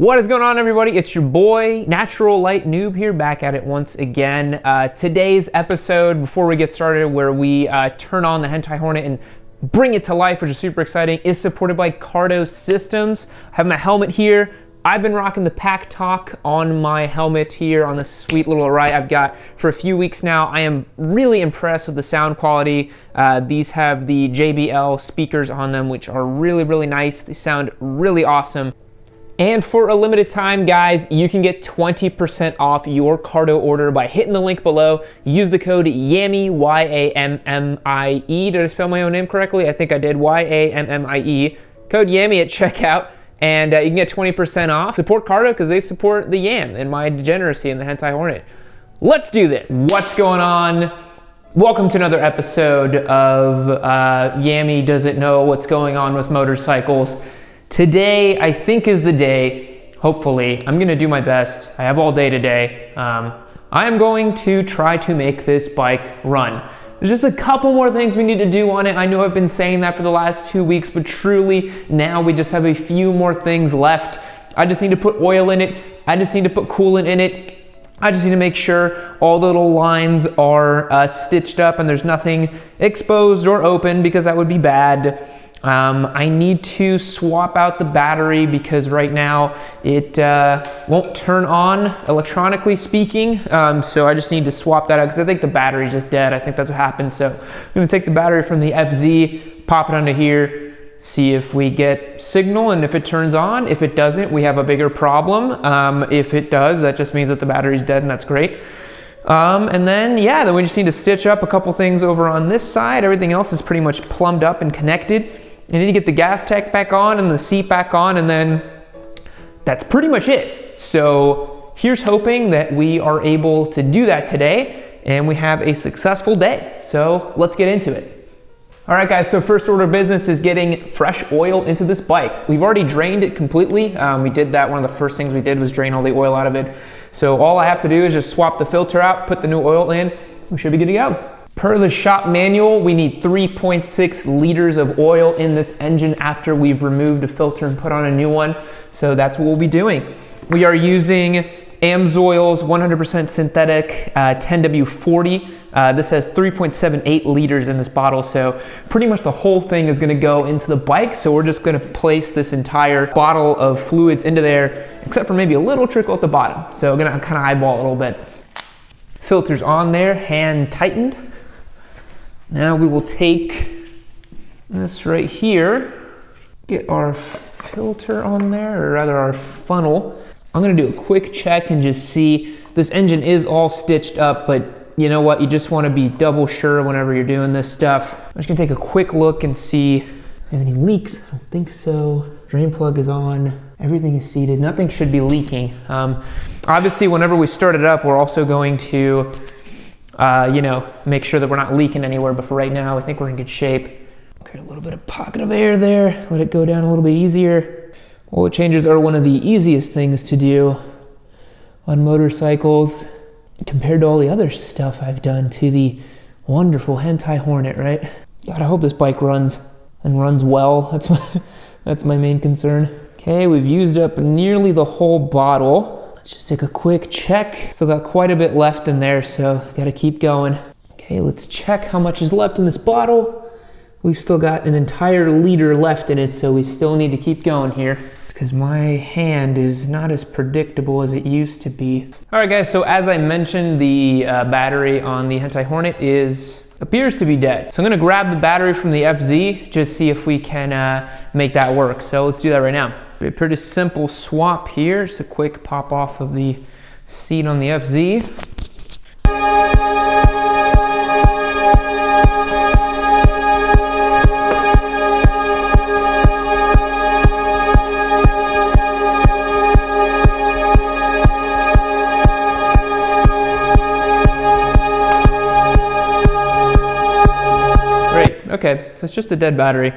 What is going on, everybody? It's your boy, Natural Light Noob here, back at it once again. Today's episode, before we get started, where we turn on the HENTAI HORNET and bring it to life, which is super exciting, is supported by Cardo Systems. I have my helmet here. I've been rocking the Pack Talk on my helmet here on this sweet little array I've got for a few weeks now. I am really impressed with the sound quality. These have the JBL speakers on them, which are really, really nice. They sound really awesome. And for a limited time, guys, you can get 20% off your Cardo order by hitting the link below. Use the code YAMMIE, Y-A-M-M-I-E. Did I spell my own name correctly? I think I did, Y-A-M-M-I-E. Code YAMMIE at checkout, and you can get 20% off. Support Cardo because they support the Yam and my degeneracy in the HENTAI HORNET. Let's do this. What's going on? Welcome to another episode of Yammie Doesn't Know What's Going On with Motorcycles. Today, I think, is the day, hopefully. I'm gonna do my best. I have all day today. I am going to try to make this bike run. There's just a couple more things we need to do on it. I know I've been saying that for the last 2 weeks, but truly, now we just have a few more things left. I just need to put oil in it. I just need to put coolant in it. I just need to make sure all the little lines are stitched up and there's nothing exposed or open, because that would be bad. I need to swap out the battery because right now it won't turn on, electronically speaking. So I just need to swap that out because I think the battery's just dead. I think that's what happened. So I'm gonna take the battery from the FZ, pop it onto here, see if we get signal, and if it turns on. If it doesn't, we have a bigger problem. If it does, that just means that the battery's dead, and that's great. And then, yeah, then we just need to stitch up a couple things over on this side. Everything else is pretty much plumbed up and connected. I need to get the gas tech back on and the seat back on, and then that's pretty much it. So here's hoping that we are able to do that today and we have a successful day. So let's get into it. All right, guys, so first order of business is getting fresh oil into this bike. We've already drained it completely. We did that. One of the first things we did was drain all the oil out of it. So all I have to do is just swap the filter out, put the new oil in, we should be good to go. Per the shop manual, we need 3.6 liters of oil in this engine after we've removed a filter and put on a new one. So that's what we'll be doing. We are using AMSOIL's 100% synthetic 10W40. This has 3.78 liters in this bottle. So pretty much the whole thing is gonna go into the bike. So we're just gonna place this entire bottle of fluids into there, except for maybe a little trickle at the bottom. So I'm gonna kind of eyeball it a little bit. Filter's on there, hand tightened. Now we will take this right here, get our filter on there, or rather our funnel. I'm gonna do a quick check and just see. This engine is all stitched up, but you know what? You just wanna be double sure whenever you're doing this stuff. I'm just gonna take a quick look and see if I have any leaks. I don't think so. Drain plug is on. Everything is seated. Nothing should be leaking. Obviously, whenever we start it up, we're also going to you know, make sure that we're not leaking anywhere, but for right now, I think we're in good shape. Okay, a little bit of pocket of air there. Let it go down a little bit easier. Oil changes are one of the easiest things to do on motorcycles compared to all the other stuff I've done to the wonderful HENTAI HORNET, right? God, I hope this bike runs and runs well. That's my main concern. Okay, we've used up nearly the whole bottle. Let's just take a quick check. Still got quite a bit left in there, so gotta keep going. Okay, let's check how much is left in this bottle. We've still got an entire liter left in it, so we still need to keep going here because my hand is not as predictable as it used to be. All right, guys, so as I mentioned, the battery on the HENTAI HORNET appears to be dead. So I'm gonna grab the battery from the FZ, just see if we can make that work. So let's do that right now. A pretty simple swap here, just a quick pop off of the seat on the FZ. Great, okay, so it's just a dead battery.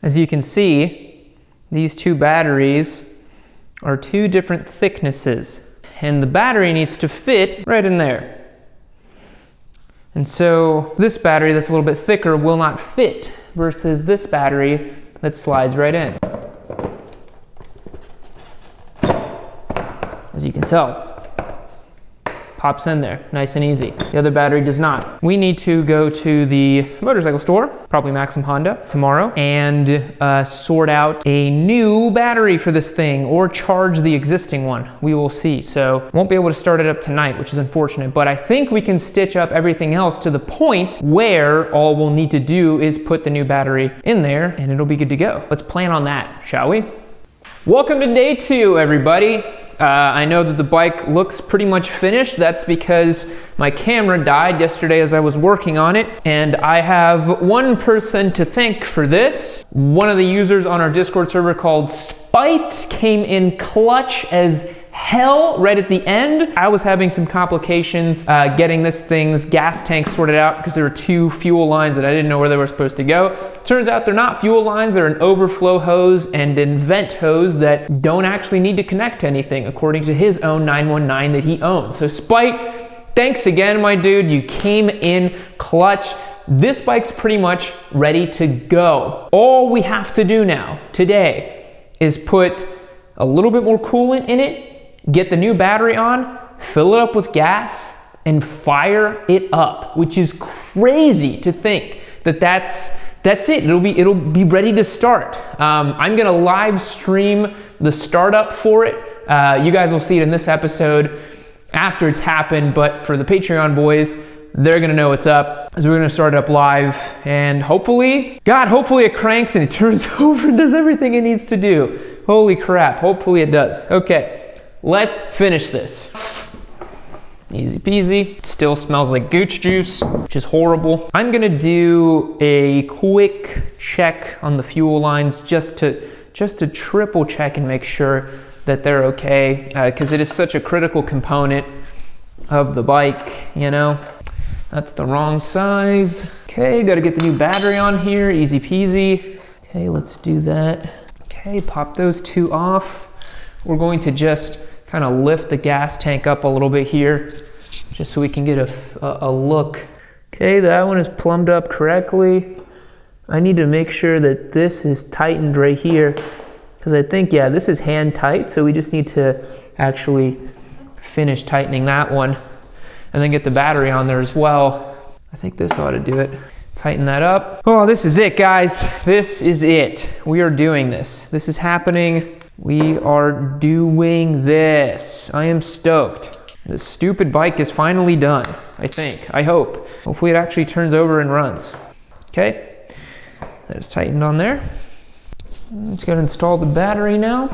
As you can see, these two batteries are two different thicknesses, and the battery needs to fit right in there. And so this battery that's a little bit thicker will not fit versus this battery that slides right in. As you can tell, pops in there, nice and easy. The other battery does not. We need to go to the motorcycle store, probably Maxim Honda, tomorrow, and sort out a new battery for this thing or charge the existing one. We will see. So won't be able to start it up tonight, which is unfortunate, but I think we can stitch up everything else to the point where all we'll need to do is put the new battery in there and it'll be good to go. Let's plan on that, shall we? Welcome to day 2, everybody. I know that the bike looks pretty much finished. That's because my camera died yesterday as I was working on it, and I have one person to thank for this. One of the users on our Discord server called Spite came in clutch as hell right at the end. I was having some complications getting this thing's gas tank sorted out because there were 2 fuel lines that I didn't know where they were supposed to go. Turns out they're not fuel lines, they're an overflow hose and an vent hose that don't actually need to connect to anything according to his own 919 that he owns. So Spite, thanks again, my dude. You came in clutch. This bike's pretty much ready to go. All we have to do now, today, is put a little bit more coolant in it, get the new battery on, fill it up with gas, and fire it up, which is crazy to think that that's it. It'll be ready to start. I'm gonna live stream the startup for it. You guys will see it in this episode after it's happened, but for the Patreon boys, they're gonna know what's up, as we're gonna start it up live, and hopefully it cranks and it turns over and does everything it needs to do. Holy crap, hopefully it does. Okay, let's finish this. Easy peasy. It still smells like gooch juice, which is horrible. I'm gonna do a quick check on the fuel lines just to triple check and make sure that they're okay, because it is such a critical component of the bike, you know. That's the wrong size. Okay, gotta get the new battery on here, easy peasy. Okay, let's do that. Okay, pop those 2 off. We're going to just kind of lift the gas tank up a little bit here, just so we can get a look. Okay, that one is plumbed up correctly. I need to make sure that this is tightened right here, because I think, yeah, this is hand tight, so we just need to actually finish tightening that one, and then get the battery on there as well. I think this ought to do it. Tighten that up. Oh, this is it, guys. This is it. We are doing this. This is happening. We are doing this. I am stoked. This stupid bike is finally done, I think. I hope. Hopefully it actually turns over and runs. Okay, that is tightened on there. Let's go and install the battery now.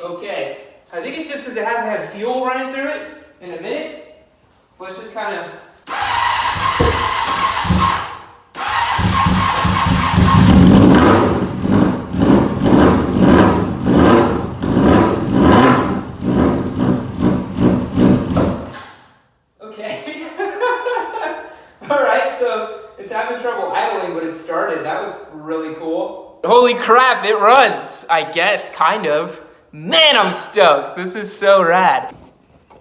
Okay. I think it's just because it hasn't had fuel running through it in a minute. So let's just kind of... Okay. All right, so it's having trouble idling, but it started. That was really cool. Holy crap, it runs, I guess, kind of. Man, I'm stoked. This is so rad.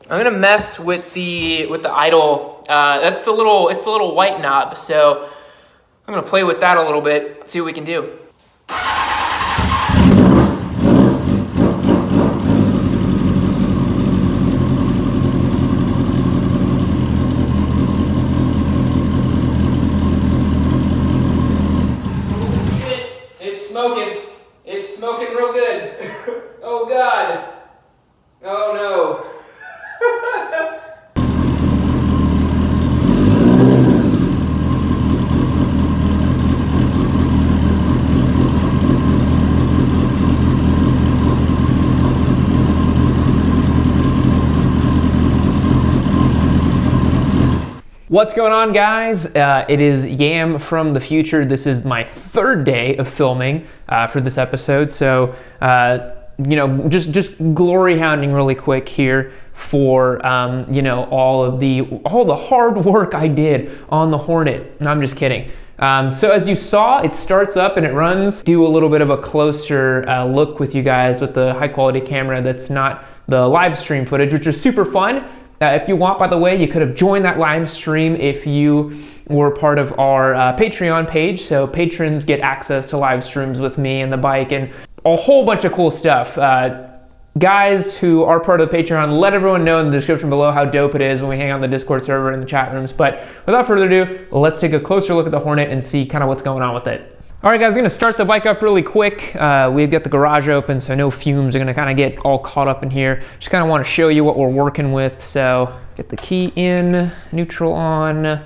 I'm gonna mess with the idle. It's the little white knob. So I'm gonna play with that a little bit, see what we can do. Holy shit, it's smoking. It's smoking real good. Oh God. Oh no. What's going on, guys? It is Yam from the future. This is my third day of filming for this episode. So, you know, just glory hounding really quick here for, you know, all the hard work I did on the Hornet. No, I'm just kidding. So as you saw, it starts up and it runs. Do a little bit of a closer look with you guys with the high quality camera that's not the live stream footage, which is super fun. If you want, by the way, you could have joined that live stream if you were part of our Patreon page. So patrons get access to live streams with me and the bike and a whole bunch of cool stuff. Guys who are part of the Patreon, let everyone know in the description below how dope it is when we hang out in the Discord server and the chat rooms. But without further ado, let's take a closer look at the Hornet and see kind of what's going on with it. All right, guys, I'm gonna start the bike up really quick. We've got the garage open, so no fumes are gonna kind of get all caught up in here. Just kind of want to show you what we're working with. So get the key in, neutral on.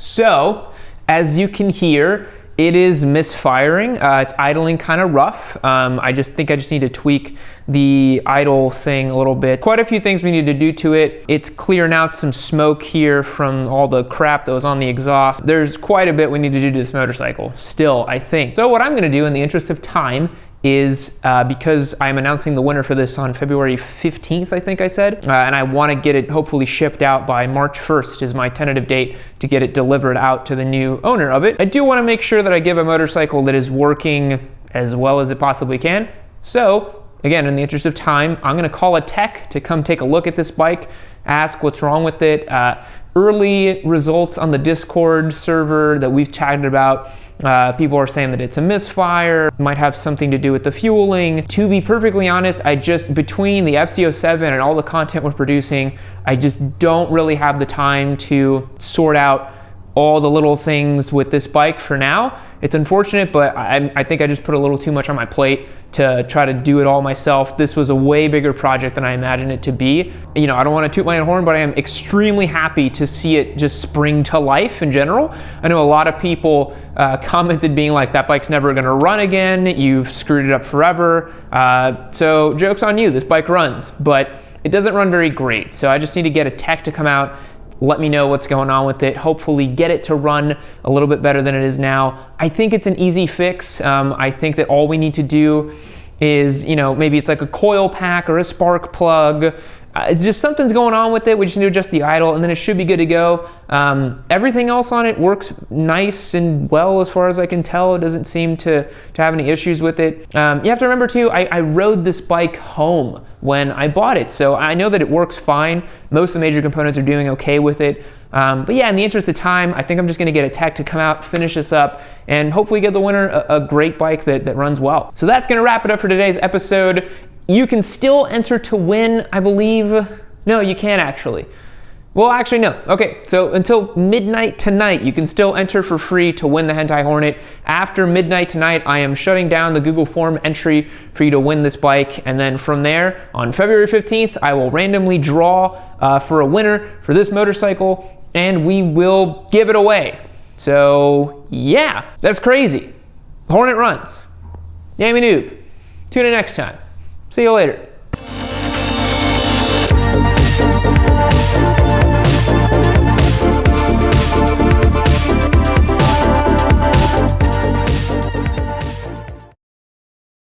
So, as you can hear, it is misfiring. It's idling kind of rough. I just think I just need to tweak the idle thing a little bit. Quite a few things we need to do to it. It's clearing out some smoke here from all the crap that was on the exhaust. There's quite a bit we need to do to this motorcycle still, I think. So what I'm gonna do in the interest of time is because I'm announcing the winner for this on February 15th, I think I said, and I want to get it hopefully shipped out by March 1st is my tentative date to get it delivered out to the new owner of it. I do want to make sure that I give a motorcycle that is working as well as it possibly can. So again, in the interest of time, I'm going to call a tech to come take a look at this bike, ask what's wrong with it. Early results on the Discord server that we've chatted about, people are saying that it's a misfire, might have something to do with the fueling. To be perfectly honest, between the FCO7 and all the content we're producing, I just don't really have the time to sort out all the little things with this bike for now. It's unfortunate, but I think I just put a little too much on my plate to try to do it all myself. This was a way bigger project than I imagined it to be. You know, I don't want to toot my own horn, but I am extremely happy to see it just spring to life in general. I know a lot of people commented being like, that bike's never gonna run again, you've screwed it up forever. So joke's on you, this bike runs, but it doesn't run very great. So I just need to get a tech to come out, let me know what's going on with it, hopefully get it to run a little bit better than it is now. I think it's an easy fix. I think that all we need to do is, you know, maybe it's like a coil pack or a spark plug. It's just something's going on with it. We just need to adjust the idle and then it should be good to go. Everything else on it works nice and well as far as I can tell. It doesn't seem to have any issues with it. You have to remember too, I rode this bike home when I bought it. So I know that it works fine. Most of the major components are doing okay with it. But yeah, in the interest of time, I think I'm just gonna get a tech to come out, finish this up, and hopefully get the winner a great bike that runs well. So that's gonna wrap it up for today's episode. You can still enter to win, I believe. No, you can't actually. Well, actually, no. Okay, so until midnight tonight, you can still enter for free to win the HENTAI HORNET. After midnight tonight, I am shutting down the Google form entry for you to win this bike. And then from there, on February 15th, I will randomly draw for a winner for this motorcycle, and we will give it away. So yeah, that's crazy. The Hornet runs. Yammie Noob. Tune in next time. See you later.